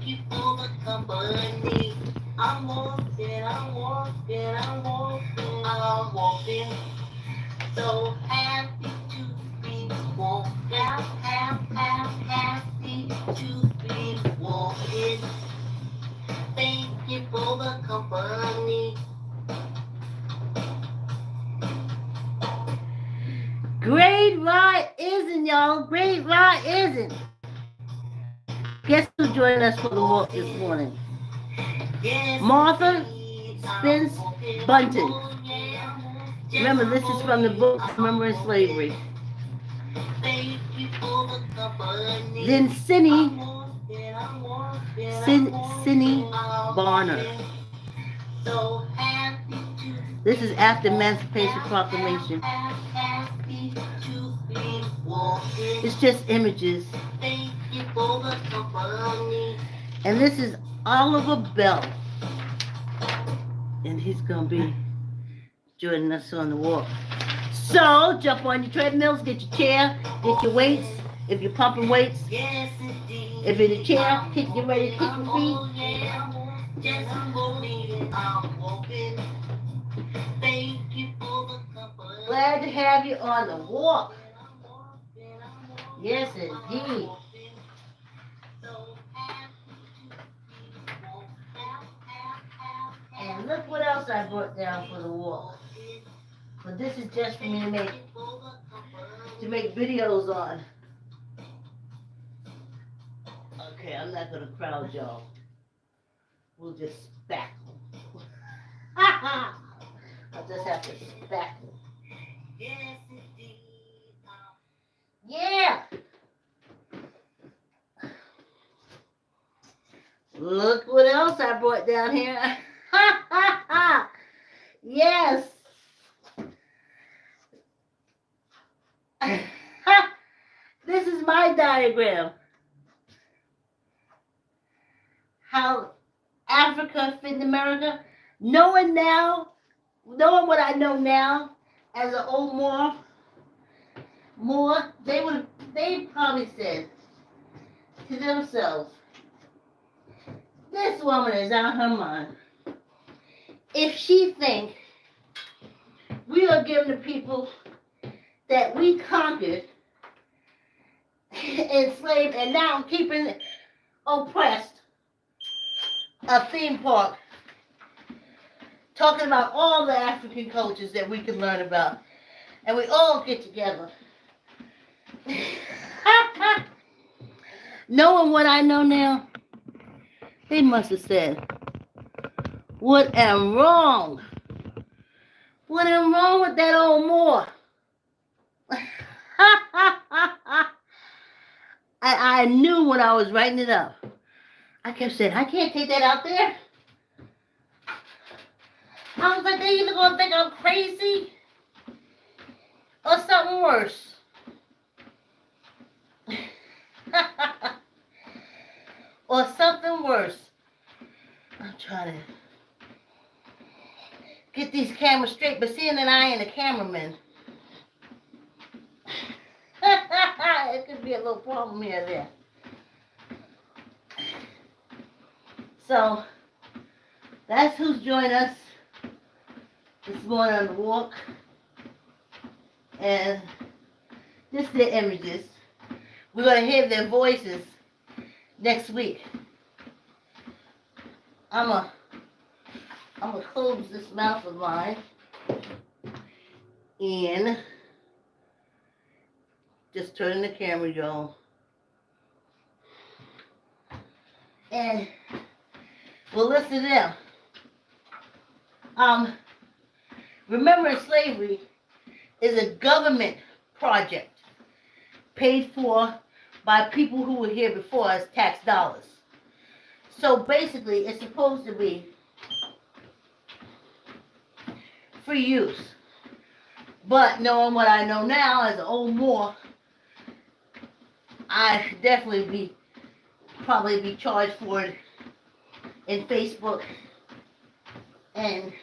you for the company. I'm walking. So happy to be walking. Happy to be walking. Thank you for the company. Great ride isn't, y'all. Great ride isn't. Guess who's joining us for the walk this morning? Martha Spence Bunton. Remember, this is from the book Remembering Slavery. Then Cindy Barner. This is after Emancipation Proclamation. It's just images. And this is Oliver Bell. And he's going to be joining us on the walk. So, jump on your treadmills, get your chair, get your weights. If you're pumping weights, if you're in a chair, get ready to kick your feet. Glad to have you on the walk. Yes, indeed. And look what else I brought down for the walk. But this is just for me to make videos on. Okay, I'm not gonna crowd y'all. We'll just spackle. I'll just have to spackle. Yeah. Look what else I brought down here. Yes. This is my diagram. How Africa fit in America. Knowing what I know now, as an old Moor, they probably said to themselves, this woman is out of her mind. If she thinks we are giving the people that we conquered, enslaved, and now keeping oppressed, a theme park, talking about all the African cultures that we can learn about, and we all get together. Knowing what I know now, they must have said, what am wrong? What am wrong with that old Moor? I knew when I was writing it up. I kept saying, I can't take that out there. I was like, they either gonna think I'm crazy or something worse. Or something worse. I'm trying to get these cameras straight, but seeing that I ain't a cameraman, it could be a little problem here or there. So, that's who's joined us this morning on the walk. And just their images. We're going to hear their voices next week. I'm gonna close this mouth of mine and just turn the camera, y'all. And we'll listen to them. Remembering Slavery is a government project paid for by people who were here before us, tax dollars. So basically, it's supposed to be free use. But knowing what I know now as an old Moor, I definitely probably be charged for it in Facebook and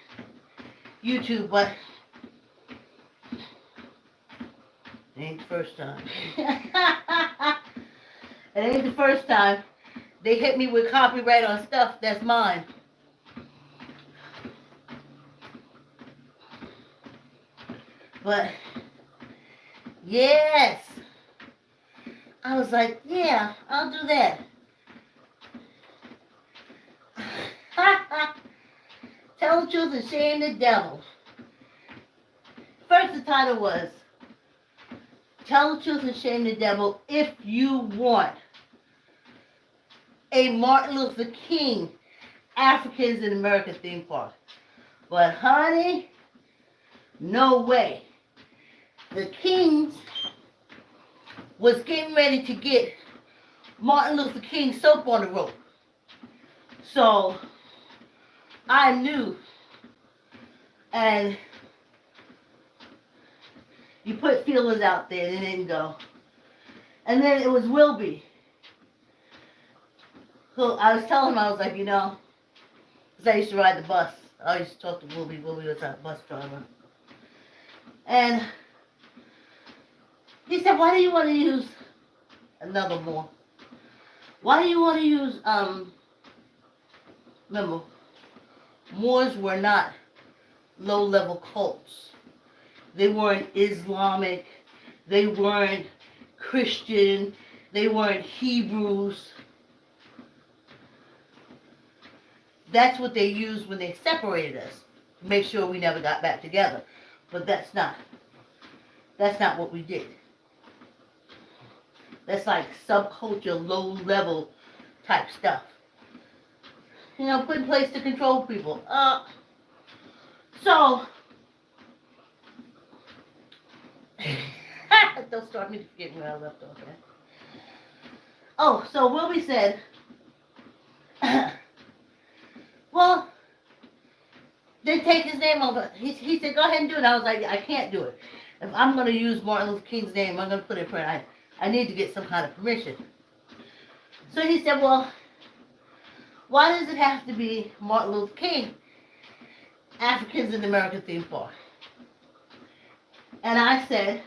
YouTube, but it ain't the first time. It ain't the first time They hit me with copyright on stuff that's mine. But yes, I was like, yeah, I'll do that. Tell the truth and shame the devil. First, the title was Tell the Truth and Shame the Devil if you want a Martin Luther King Africans in America theme park. But honey, no way. The Kings was getting ready to get Martin Luther King soap on the rope. So I knew. And you put feelers out there and it didn't go. And then it was Wilby. Who I was telling him, I was like, you know, because I used to ride the bus. I used to talk to Wilby. Wilby was our bus driver. And he said, why do you want to use another Moor? Why do you want to use, remember, Moors were not low-level cults. They weren't Islamic. They weren't Christian. They weren't Hebrews. That's what they used when they separated us, to make sure we never got back together. But that's not what we did. That's like subculture, low-level type stuff. You know, put in place to control people. So, don't start me to forget where I left off at. Oh, so Wilby said, well, then take his name over. He said, go ahead and do it. I was like, I can't do it. If I'm going to use Martin Luther King's name, I'm going to put it in print. I need to get some kind of permission. So he said, well, why does it have to be Martin Luther King Africans in America theme park? And I said,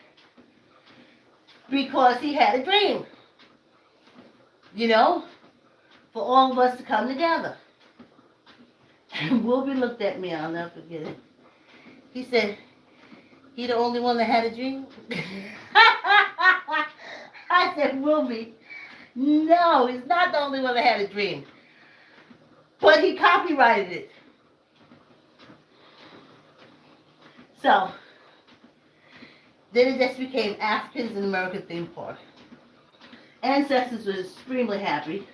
because he had a dream, you know, for all of us to come together. And Wilby looked at me, I'll never forget it. He said, he the only one that had a dream? I said, Wilby, no, he's not the only one that had a dream. But he copyrighted it. So, then it just became Africans in America theme park. Ancestors was extremely happy.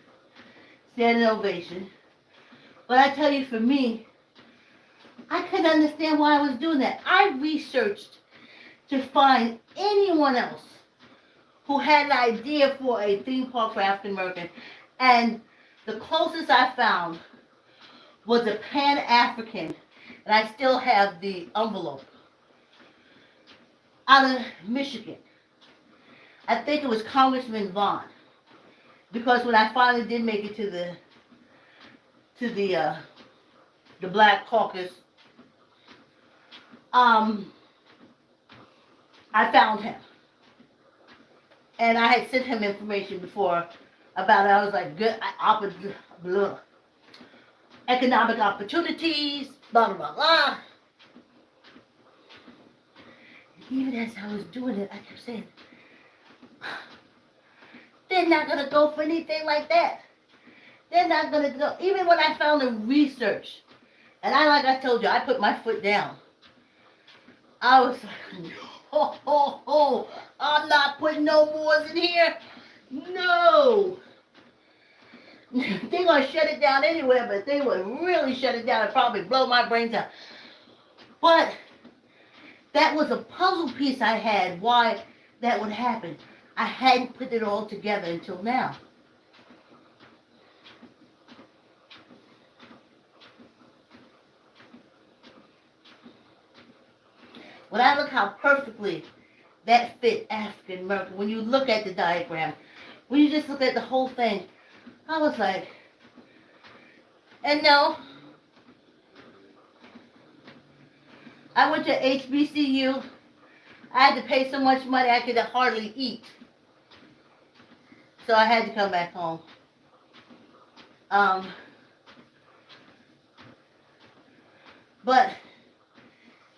Standing ovation. But I tell you, for me, I couldn't understand why I was doing that. I researched to find anyone else who had an idea for a theme park for African American, and the closest I found was a Pan-African, and I still have the envelope, out of Michigan. I think it was Congressman Vaughn, because when I finally did make it to the Black Caucus, I found him. And I had sent him information before about it. I was like, good, economic opportunities, blah, blah, blah, blah. Even as I was doing it, I kept saying, they're not going to go for anything like that. They're not going to go. Even when I found the research, and like I told you, I put my foot down. I was like, oh, I'm not putting no Moors in here. No. They're going to shut it down anywhere, but they would really shut it down and probably blow my brains out. But that was a puzzle piece I had, why that would happen. I hadn't put it all together until now. When I look how perfectly that fit African American, when you look at the diagram, when you just look at the whole thing, I was like, and no, I went to HBCU. I had to pay so much money I could hardly eat. So I had to come back home. Um, but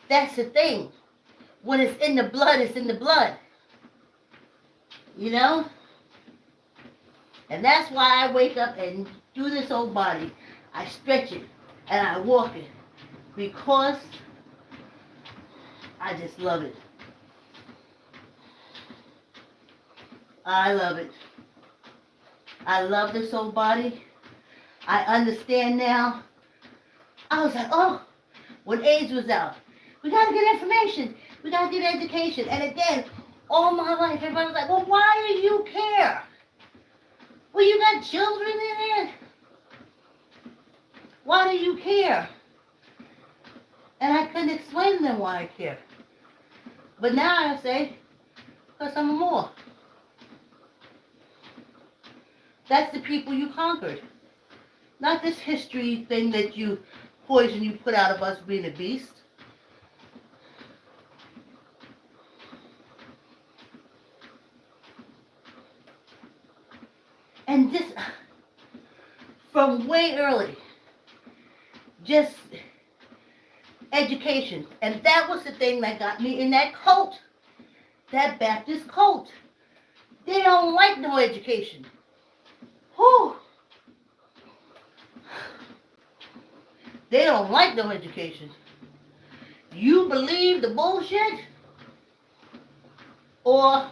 that's the thing. When it's in the blood, it's in the blood. You know? And that's why I wake up and do this whole body. I stretch it and I walk it. Because I just love it. I love it. I love this whole body. I understand now. I was like, oh, when AIDS was out, we got to get information. We got to get education. And again, all my life, everybody was like, well, why do you care? Well, you got children in it. Why do you care? And I couldn't explain to them why I care. But now I say, because I'm a Moor. That's the people you conquered. Not this history thing that you poison you put out of us being a beast. And just from way early, just education. And that was the thing that got me in that cult, that Baptist cult. They don't like no education. Whew. They don't like no education. You believe the bullshit? Or,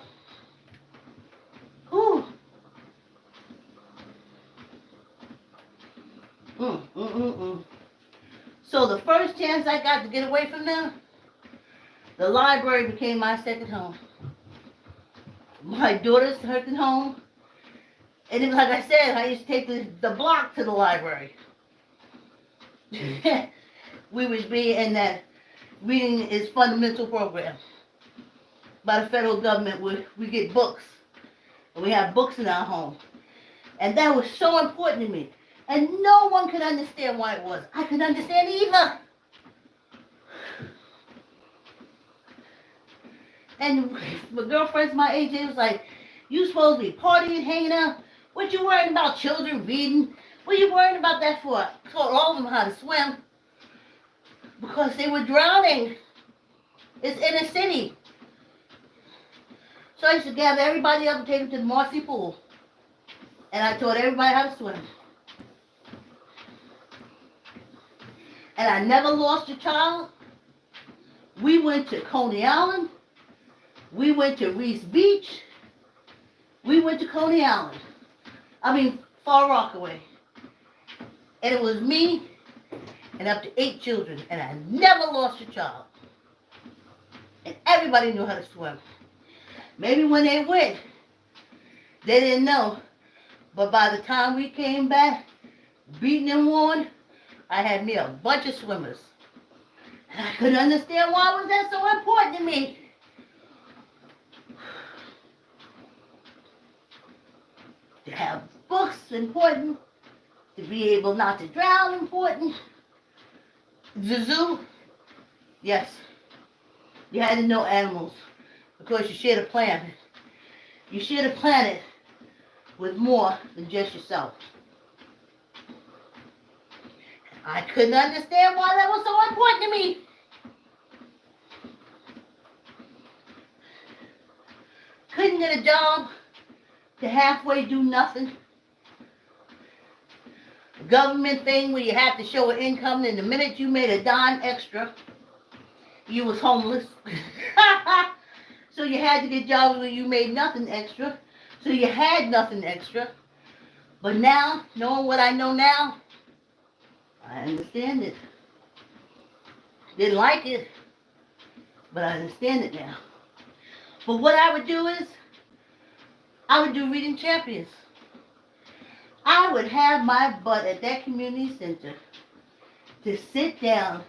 whew. So the first chance I got to get away from them, the library became my second home. My daughter's second home. And then, like I said, I used to take the block to the library. We would be in that reading is fundamental program by the federal government. We get books. And we have books in our home. And that was so important to me. And no one could understand why it was. I couldn't understand either. And my girlfriends my age, they was like, you supposed to be partying, hanging out. What you worrying about children reading? What you worrying about that for? I taught all of them how to swim. Because they were drowning. It's in a city. So I used to gather everybody up and take them to the Marcy Pool. And I taught everybody how to swim. And I never lost a child. We went to Coney Island. We went to Reese Beach. We went to Coney Island. Far Rockaway. And it was me and up to 8 children. And I never lost a child. And everybody knew how to swim. Maybe when they went, they didn't know. But by the time we came back, beaten and worn, I had me a bunch of swimmers. And I couldn't understand why was that so important to me. To have books, important. To be able not to drown, important. The zoo, yes. You had to know animals. Because you shared a planet. You shared a planet with more than just yourself. I couldn't understand why that was so important to me. Couldn't get a job to halfway do nothing. Government thing where you have to show an income, and the minute you made a dime extra, you was homeless. So you had to get jobs where you made nothing extra. So you had nothing extra. But now, knowing what I know now, I understand it. Didn't like it, but I understand it now. But what I would do is, I would do Reading Champions. I would have my butt at that community center to sit down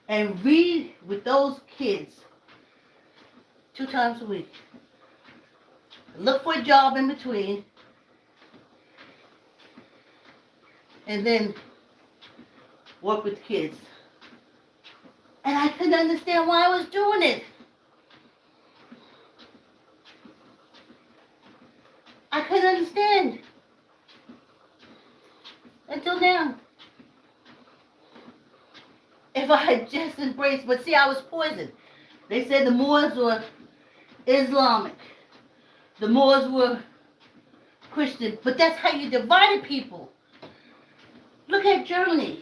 and read with those kids 2 times a week. Look for a job in between. And then work with kids. And I couldn't understand why I was doing it. I couldn't understand. until now. If I had just embraced, but see, I was poisoned. They said the Moors were Islamic. The Moors were Christian. But that's how you divided people. Look at Germany.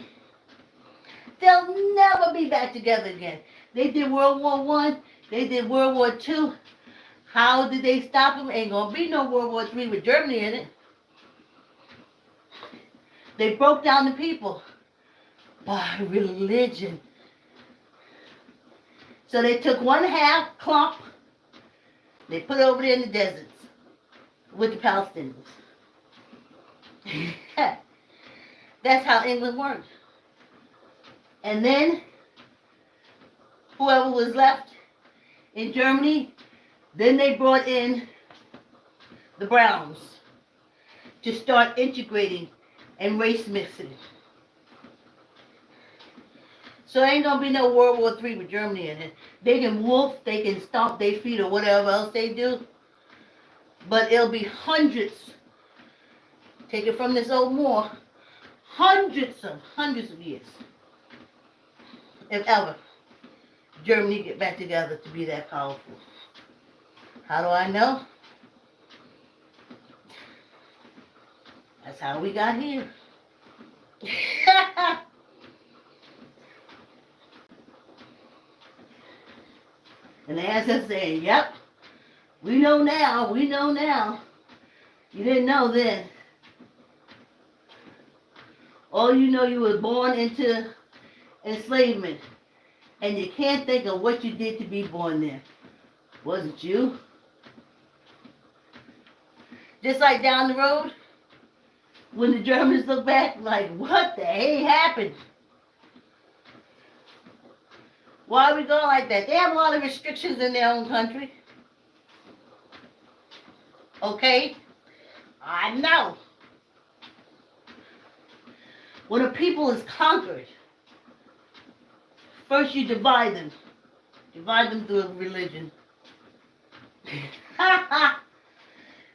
They'll never be back together again. They did World War One. They did World War Two. How did they stop them? Ain't gonna be no World War Three with Germany in it. They broke down the people by religion. So they took one half clump, they put it over there in the deserts with the Palestinians. That's how England worked. And then whoever was left in Germany, then they brought in the Browns to start integrating and race mixing. So ain't gonna be no World War III with Germany in it. They can wolf, they can stomp their feet or whatever else they do, but it'll be hundreds. Take it from this old Moor, hundreds of years, if ever, Germany get back together to be that powerful. How do I know? That's how we got here. And the ancestors saying, yep, we know now. You didn't know then. All you know, you were born into enslavement. And you can't think of what you did to be born there. Was it you? Just like down the road, when the Germans look back, like, what the hey happened? Why are we going like that? They have a lot of restrictions in their own country. Okay? I know. When a people is conquered, first you divide them. Divide them through religion.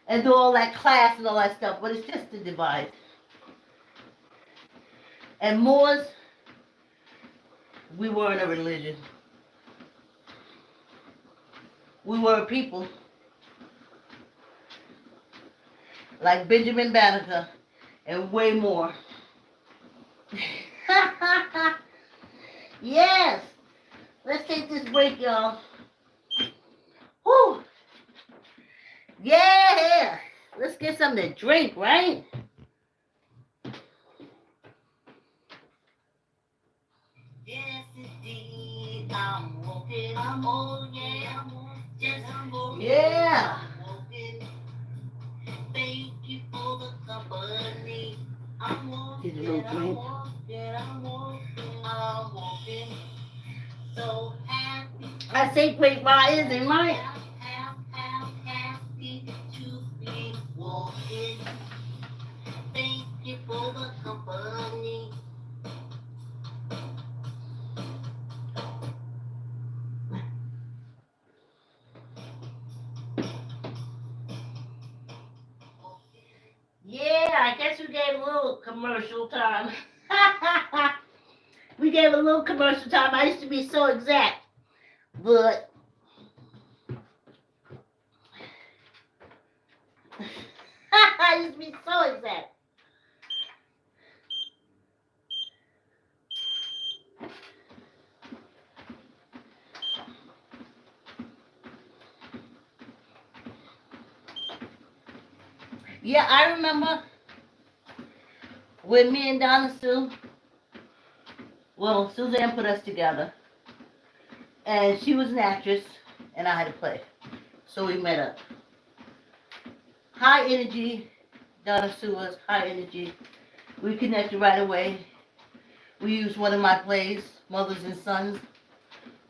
And do all that class and all that stuff, but it's just a divide. And Moors, we weren't a religion. We were a people. Like Benjamin Banneker and way more. Yes! Let's take this break, y'all. Whew! Yeah! Let's get something to drink, right? Yes, indeed. I'm walking. Oh, yeah. Yes, I'm walking. Yeah. I'm walking. Thank you for the company. I'm walking. Get a little drink. I'm walking. So happy. I say great rise and right. Happy to be walking. Thank you for the company. Yeah, I guess we gave a little commercial time. We gave a little commercial time. I used to be so exact, but I used to be so exact. Yeah, I remember when me and Donna Sue, well, Suzanne put us together, and she was an actress, and I had to play. So we met up. High energy, Donna Sue was high energy. We connected right away. We used one of my plays, Mothers and Sons,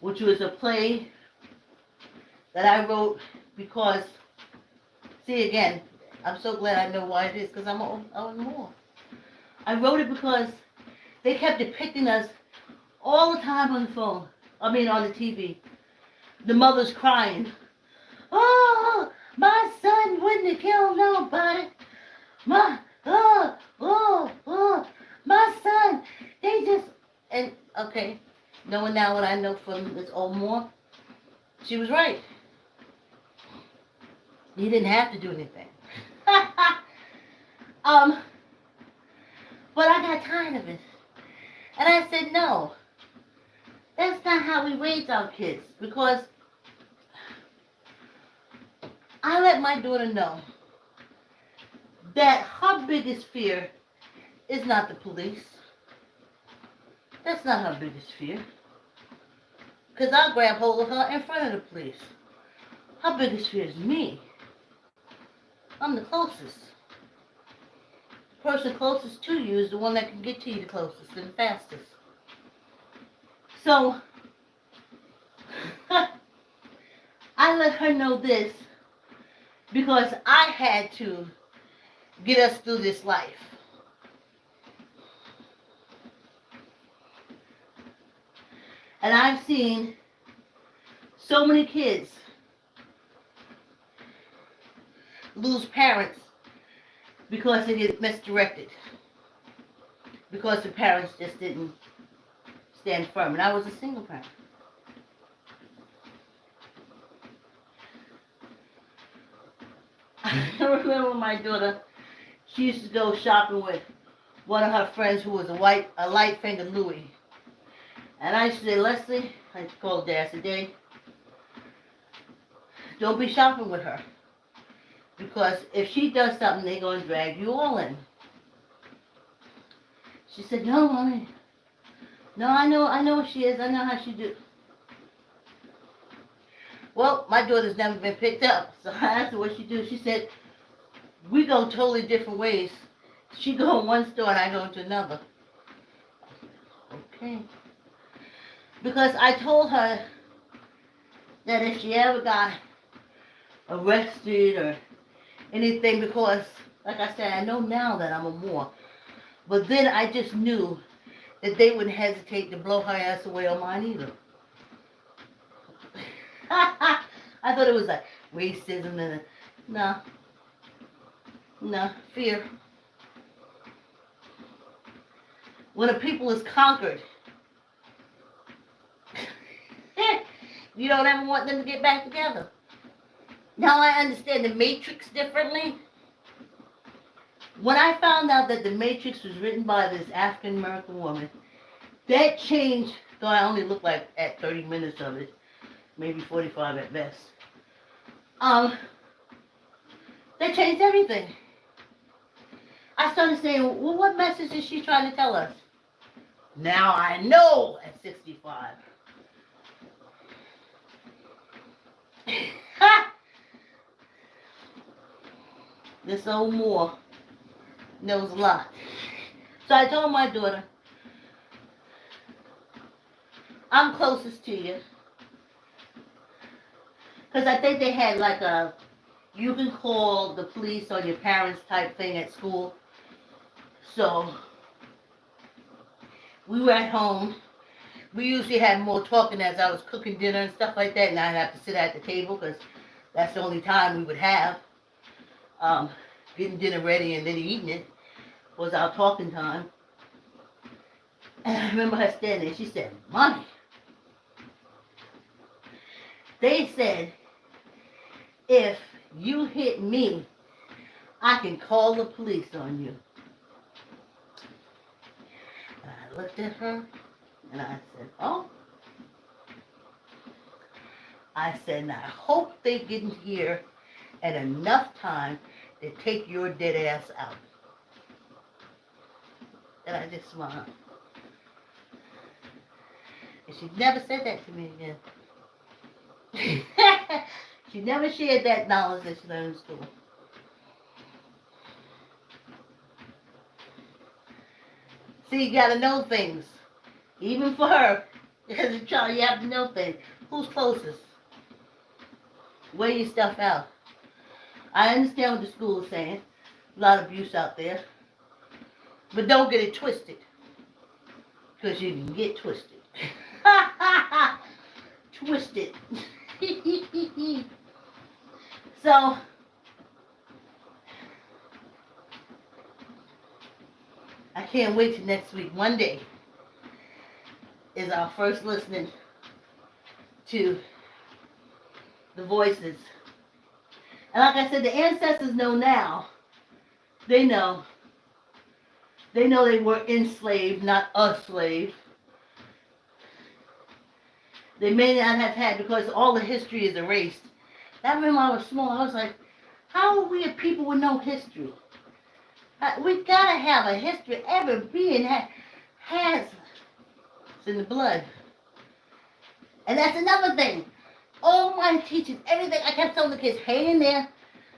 which was a play that I wrote because, see again, I'm so glad I know why it is, because I'm more. I wrote it because they kept depicting us all the time on the phone. On the TV. The mothers crying. Oh, my son wouldn't have killed nobody. My son, they just, and okay, knowing now what I know from Miss Oldmore, she was right. You didn't have to do anything. um, but I got tired of it. And I said, no, that's not how we raise our kids. Because I let my daughter know that her biggest fear is not the police. That's not her biggest fear. Because I'll grab hold of her in front of the police. Her biggest fear is me. I'm the closest. The person closest to you is the one that can get to you the closest and fastest. So, I let her know this because I had to get us through this life. And I've seen so many kids lose parents because they get misdirected. Because the parents just didn't stand firm. And I was a single parent. I remember my daughter, she used to go shopping with one of her friends who was a light-fingered Louie. And I used to say, Leslie, I called Dad today, don't be shopping with her. Because if she does something, they're going to drag you all in. She said, no, Mommy. No, I know what she is. I know how she do. Well, my daughter's never been picked up. So I asked her what she do. She said, we go totally different ways. She go in one store and I go into another. Okay. Because I told her that if she ever got arrested or anything, because, like I said, I know now that I'm a Moor. But then I just knew that they wouldn't hesitate to blow her ass away on mine either. I thought it was like racism and no, fear. When a people is conquered, you don't ever want them to get back together. Now I understand the Matrix differently. When I found out that the Matrix was written by this African American woman, that changed, though I only looked like at 30 minutes of it, maybe 45 at best. That changed everything. I started saying, well, what message is she trying to tell us? Now I know at 65. This old Moor knows a lot. So I told my daughter, I'm closest to you. Because I think they had like a, you can call the police on your parents type thing at school. So we were at home. We usually had more talking as I was cooking dinner and stuff like that. And I'd have to sit at the table because that's the only time we would have. Getting dinner ready and then eating it was our talking time. And I remember her standing there. She said, Mommy, they said, if you hit me, I can call the police on you. And I looked at her and I said, oh. I said, and I hope they get in here at enough time to take your dead ass out. And I just smiled. And she never said that to me again. She never shared that knowledge that she learned in school. See, you gotta know things. Even for her, as a child, you have to know things. Who's closest? Weigh your stuff out. I understand what the school is saying. A lot of abuse out there. But don't get it twisted. Because you can get twisted. Twisted. So, I can't wait till next week. Monday is our first listening to the voices. And like I said, the ancestors know now. They know. They know they were enslaved, not a slave. They may not have had, because all the history is erased. I remember I was small, I was like, how are we a people with no history? We gotta have a history. Every being has it's in the blood. And that's another thing. All my teachers, everything, I kept telling the kids, hang in there,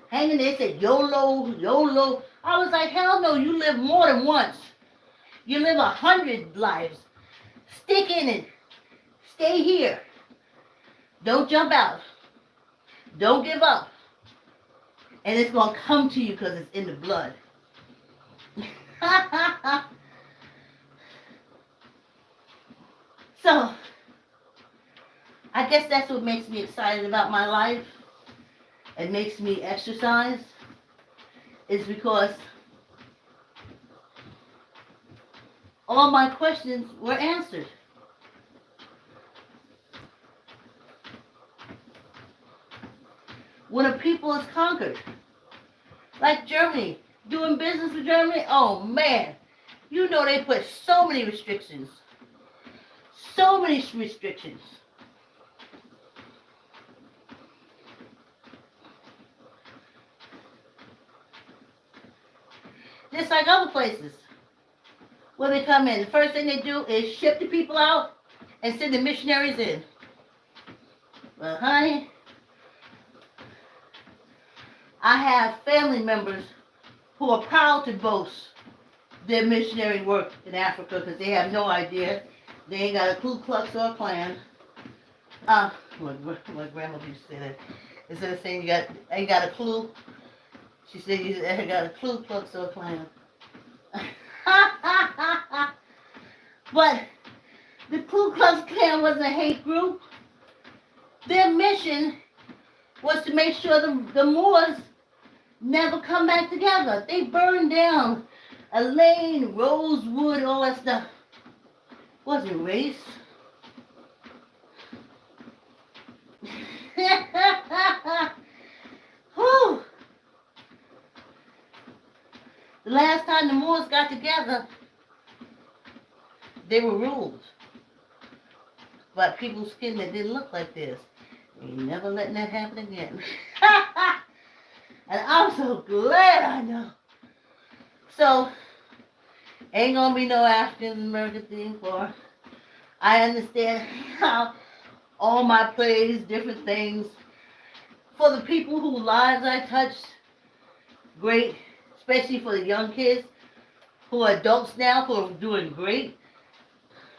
hang in there. They said, YOLO, YOLO. I was like, hell no, you live more than once. You live 100 lives. Stick in it. Stay here. Don't jump out. Don't give up. And it's going to come to you because it's in the blood. So, I guess that's what makes me excited about my life. It makes me exercise. Is because all my questions were answered. When a people is conquered, like Germany, doing business with Germany, oh man, you know they put so many restrictions. So many restrictions. Just like other places where they come in. The first thing they do is ship the people out and send the missionaries in. Well, honey, I have family members who are proud to boast their missionary work in Africa because they have no idea. They ain't got a Ku Klux or a Klan. My grandma used to say that. Instead of saying you ain't got a clue, she said you ain't got a Ku Klux or a Klan. But the Ku Klux Klan was a hate group. Their mission was to make sure the Moors never come back together. They burned down Elaine, Rosewood, all that stuff. Wasn't race. Whew. The last time the Moors got together, they were ruled by people's skin that didn't look like this. Ain't never letting that happen again. And I'm so glad I know. So, ain't gonna be no African American thing for. I understand how all my plays, different things. For the people whose lives I touched, great. Especially for the young kids who are adults now, who are doing great.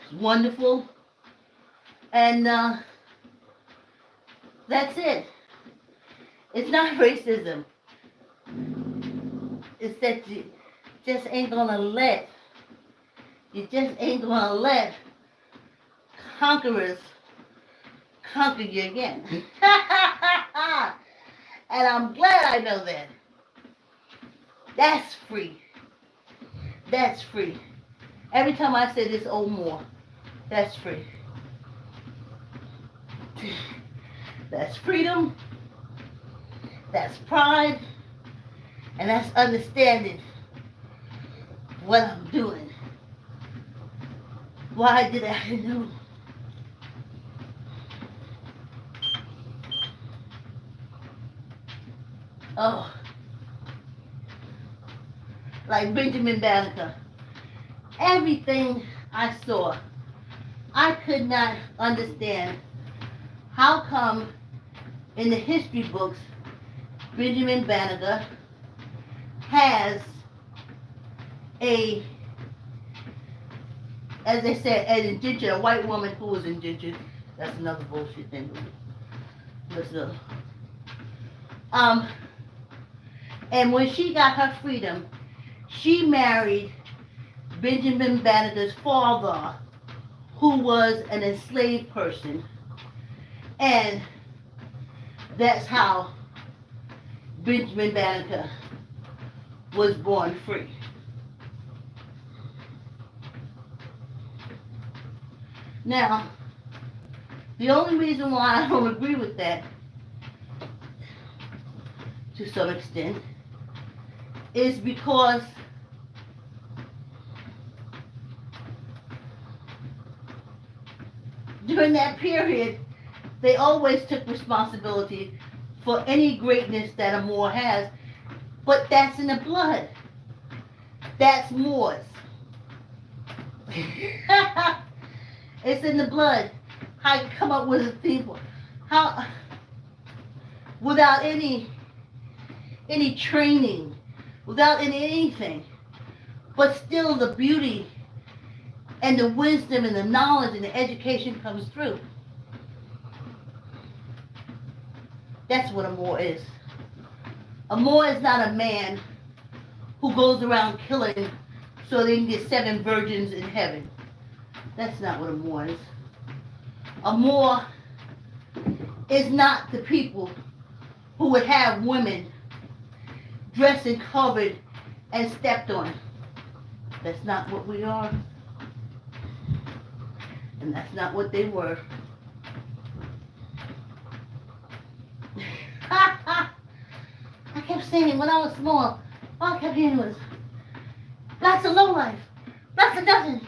It's wonderful. And that's it. It's not racism. It's that you just ain't gonna let conquerors conquer you again. And I'm glad I know that. That's free. That's free. Every time I say this old more, that's free. That's freedom. That's pride. And that's understanding what I'm doing. Why did I know? Oh. Like Benjamin Banneker. Everything I saw, I could not understand how come in the history books Benjamin Banneker has as they said, an indentured, a white woman who was indentured. That's another bullshit thing. Listen. And when she got her freedom, she married Benjamin Banneker's father, who was an enslaved person. And that's how Benjamin Banneker was born free. Now, the only reason why I don't agree with that, to some extent, is because during that period, they always took responsibility for any greatness that a Moor has, but that's in the blood. That's Moors. It's in the blood. How you come up with a people? How, without any training, without anything, but still the beauty and the wisdom and the knowledge and the education comes through. That's what a Moor is. A Moor is not a man who goes around killing so they can get 7 virgins in heaven. That's not what a Moor is. A Moor is not the people who would have women dressed and covered and stepped on. That's not what we are. And that's not what they were. I kept saying when I was small, all I kept hearing was, blacks are lowlife, blacks are nothing,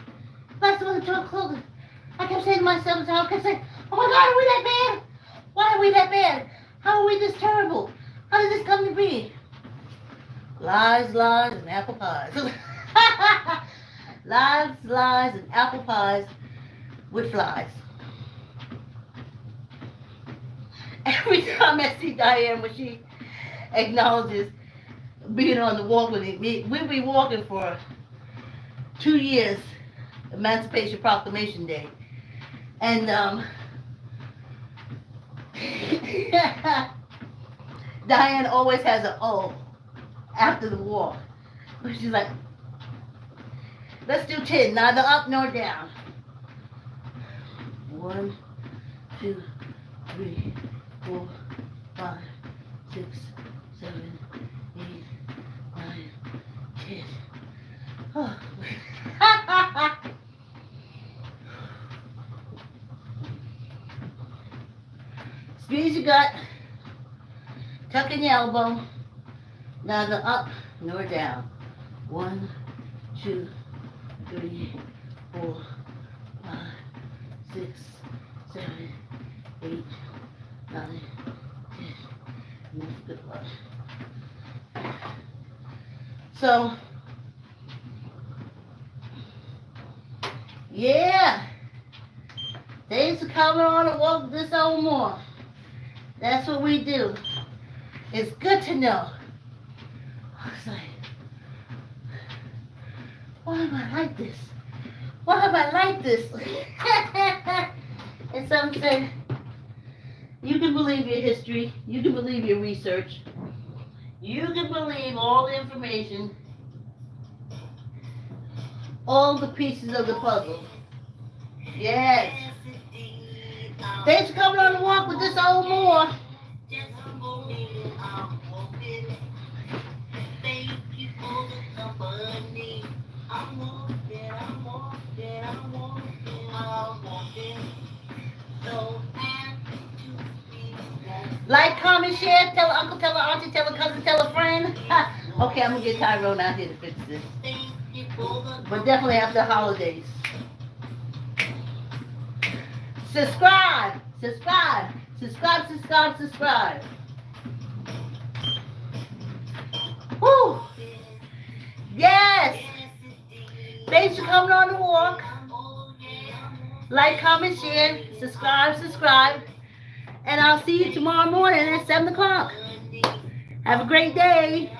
blacks are to clothing. I kept saying to myself, I kept saying, oh my God, are we that bad? Why are we that bad? How are we this terrible? How did this come to be? Lies, lies, and apple pies. Lies, lies, and apple pies with flies. Every time I see Diane, when she acknowledges being on the walk with me, we'll be walking for 2 years, Emancipation Proclamation Day. And Diane always has an O after the walk. She's like, let's do 10, neither up nor down. 1, 2, 3, 4, 5, 6, 7, 8, 9, 10. Oh. Squeeze your gut, tuck in your elbow, neither up nor down. 1, 2, 3, 4, 5, 6, 7, 8, 9, 10. And that's good luck. So, yeah. Thanks for coming on and walk this old more. That's what we do. It's good to know. I was like, why am I like this? Why am I like this? And some said, you can believe your history. You can believe your research. You can believe all the information. All the pieces of the puzzle. Yes. Thanks for coming on the walk with this old Moor. Like, comment, share, tell an uncle, tell an auntie, tell a cousin, tell a friend. Okay, I'm gonna get Tyrone out here to fix this. But definitely after the holidays. Subscribe, subscribe, subscribe, subscribe, subscribe. Woo! Yes! Thanks for coming on the walk. Like, comment, share, subscribe, subscribe. And I'll see you tomorrow morning at 7 o'clock. Have a great day.